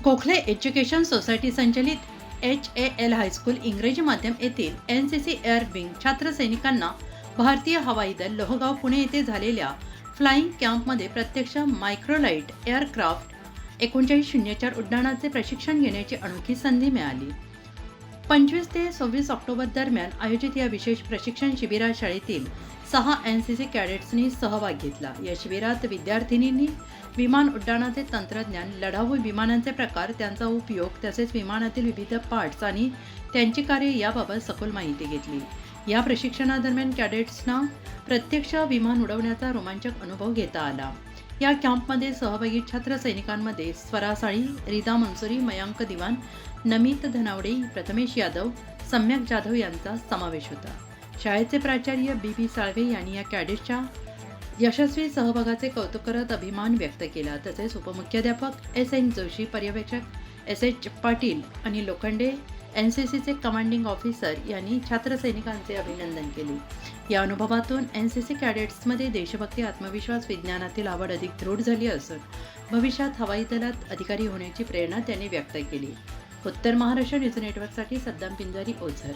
Gokhale education society संचलित HAL high school इंग्रजी माध्यम येथील NCC एअर विंग छात्र सैनिकांना भारतीय हवाई दल लोहगाव पुणे येथे झालेल्या फ्लाइंग कॅम्पमध्ये प्रत्यक्ष मायक्रोलाइट एअरक्राफ्ट 3904 उड्डाणाचे प्रशिक्षण घेण्याची अनोखी संधी मिळाली. 25 ते 26 ऑक्टोबर दरम्यान आयोजित या विशेष प्रशिक्षण शिबिरात शाळेतील 6 NCC कॅडेट्सनी सहभाग घेतला. या शिबिरात विद्यार्थिनींनी विमान उड्डाणाचे तंत्रज्ञान, लढाऊ विमानांचे प्रकार, त्यांचा उपयोग तसेच विमानातील विविध पार्ट्स आणि त्यांची कार्य याबाबत सखोल माहिती घेतली. या प्रशिक्षणादरम्यान कॅडेट्सना प्रत्यक्ष विमान उडवण्याचा रोमांचक अनुभव घेता आला. या कॅम्पमध्ये सहभागी छात्र सैनिकांमध्ये स्वरा साळी, रिदा मंसुरी, मयांक दिवान, नमित धनावडे, प्रथमेश यादव, सम्यक जाधव यांचा समावेश होता. शाळेचे प्राचार्य BB साळवे यांनी या कॅडेट्सच्या यशस्वी सहभागाचे कौतुक करत अभिमान व्यक्त केला. तसेच उपमुख्याध्यापक SN जोशी, पर्यवेक्षक SH पाटील आणि लोखंडे, NCCचे कमांडिंग ऑफिसर यांनी छात्र सैनिकांचे अभिनंदन केले. या अनुभवातून NCC कॅडेट्समध्ये देशभक्ती, आत्मविश्वास, विज्ञानातील आवड अधिक दृढ झाली असून भविष्यात हवाई दलात अधिकारी होण्याची प्रेरणा त्यांनी व्यक्त केली. उत्तर महाराष्ट्र न्यूज नेटवर्कसाठी सद्दाम पिंजारी, ओझर.